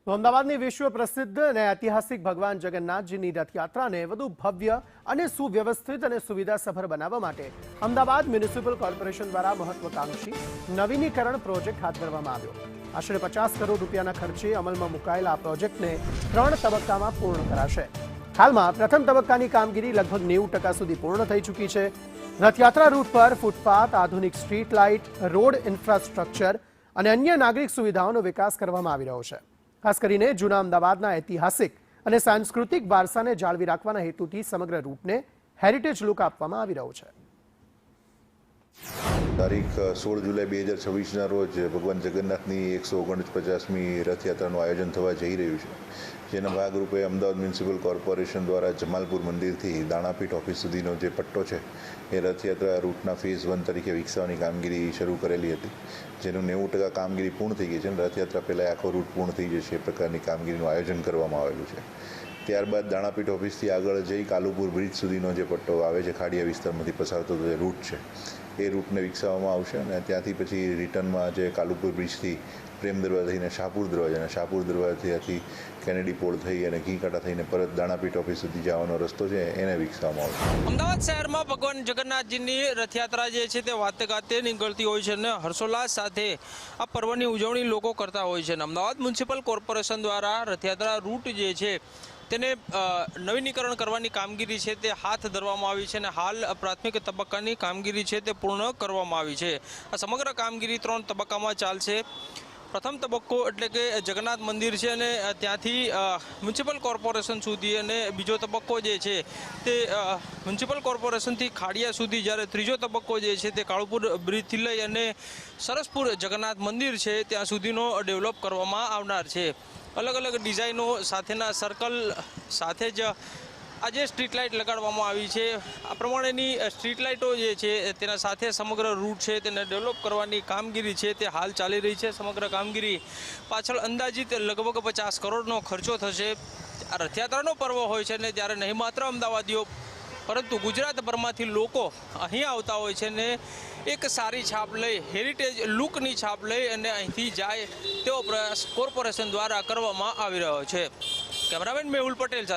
તો અમદાવાદની વિશ્વ પ્રસિદ્ધ અને ઐતિહાસિક ભગવાન જગન્નાથજીની રથયાત્રાને વધુ ભવ્ય અને સુવ્યવસ્થિત અને સુવિધાસભર બનાવવા માટે અમદાવાદ મ્યુનિસિપલ કોર્પોરેશન દ્વારા મહત્વાકાંક્ષી નવીનીકરણ પ્રોજેક્ટ હાથ ધરવામાં આવ્યો। આશરે 50 કરોડ રૂપિયાના ખર્ચે અમલમાં મુકાયેલા આ પ્રોજેક્ટને 3 તબક્કામાં પૂર્ણ કરાશે। હાલમાં પ્રથમ તબક્કાની કામગીરી લગભગ 90% સુધી પૂર્ણ થઈ ચૂકી છે। રથયાત્રા રૂટ પર ફૂટપાથ, આધુનિક સ્ટ્રીટ લાઇટ, રોડ ઇન્ફ્રાસ્ટ્રક્ચર અને અન્ય નાગરિક સુવિધાઓનો વિકાસ કરવામાં આવી રહ્યો છે। ખાસ કરીને જૂના અમદાવાદના ઐતિહાસિક અને સાંસ્કૃતિક વારસાને જાળવી રાખવાના હેતુથી સમગ્ર રૂટને હેરિટેજ લુક આપવામાં આવી રહ્યો છે। તારીખ 16 જુલાઈ 2026ના રોજ ભગવાન જગન્નાથની 149મી રથયાત્રાનું આયોજન થવા જઈ રહ્યું છે, જેના ભાગરૂપે અમદાવાદ મ્યુનિસિપલ કોર્પોરેશન દ્વારા જમાલપુર મંદિરથી દાણાપીઠ ઓફિસ સુધીનો જે પટ્ટો છે એ રથયાત્રા રૂટના ફેઝ 1 તરીકે વિકસાવવાની કામગીરી શરૂ કરેલી હતી, જેનું 90% કામગીરી પૂર્ણ થઈ ગઈ છે અને રથયાત્રા પહેલાં આખો રૂટ પૂર્ણ થઈ જશે એ પ્રકારની કામગીરીનું આયોજન કરવામાં આવેલું છે। ત્યારબાદ દાણાપીઠ ઓફિસથી આગળ જઈ કાલુપુર બ્રિજ સુધીનો જે પટ્ટો આવે છે, ખાડિયા વિસ્તારમાંથી પસાર થતો જે રૂટ છે એ રૂટને વિકસાવવામાં આવશે અને ત્યાંથી પછી રિટર્નમાં જે કાલુપુર બ્રિજથી પ્રેમ દરવાજા થઈને શાહપુર દરવાજા અને શાહપુર દરવાજાથી કેનેડી પોળ થઈ અને ઘીકાંટા થઈને પરત દાણાપીઠ ઓફિસ સુધી જવાનો રસ્તો છે એને વિકસાવવામાં આવશે। અમદાવાદ શહેરમાં ભગવાન જગન્નાથજીની રથયાત્રા જે છે તે વાતે ગાતે નીકળતી હોય છે અને હર્ષોલ્લાસ સાથે આ પર્વની ઉજવણી લોકો કરતા હોય છે। અમદાવાદ મ્યુનિસિપલ કોર્પોરેશન દ્વારા રથયાત્રા રૂટ જે છે તેને નવીનીકરણ કરવાની કામગીરી છે તે હાથ ધરવામાં આવી છે અને હાલ પ્રાથમિક તબક્કાની કામગીરી છે તે પૂર્ણ કરવામાં આવી છે। આ સમગ્ર કામગીરી 3 તબક્કામાં ચાલશે। પ્રથમ તબક્કો એટલે કે જગન્નાથ મંદિર છે અને ત્યાંથી મ્યુનિસિપલ કોર્પોરેશન સુધી, અને બીજો તબક્કો જે છે તે મ્યુનિસિપલ કોર્પોરેશનથી ખાડિયા સુધી, જ્યારે ત્રીજો તબક્કો જે છે તે કાળુપુર બ્રિજથી લઈ અને સરસપુર જગન્નાથ મંદિર છે ત્યાં સુધીનો ડેવલપ કરવામાં આવનાર છે। અલગ અલગ ડિઝાઇનો સાથેના સર્કલ સાથે જ આજે સ્ટ્રીટ લાઇટ લગાડવામાં આવી છે। આ પ્રમાણેની સ્ટ્રીટ લાઇટો જે છે તેના સાથે સમગ્ર રૂટ છે તેને ડેવલપ કરવાની કામગીરી છે તે હાલ ચાલી રહી છે। સમગ્ર કામગીરી પાછળ અંદાજિત લગભગ 50 કરોડનો ખર્ચો થશે। આ રથયાત્રાનો પર્વ હોય છે ને ત્યારે નહીં માત્ર અમદાવાદીઓ પરંતુ ગુજરાતભરમાંથી લોકો અહીં આવતા હોય છે ને એક સારી છાપ લઈ, હેરિટેજ લુકની છાપ લઈ અને અહીંથી જાય તેવો પ્રયાસ કોર્પોરેશન દ્વારા કરવામાં આવી રહ્યો છે। કેમેરામેન મેહુલ પટેલ સાથે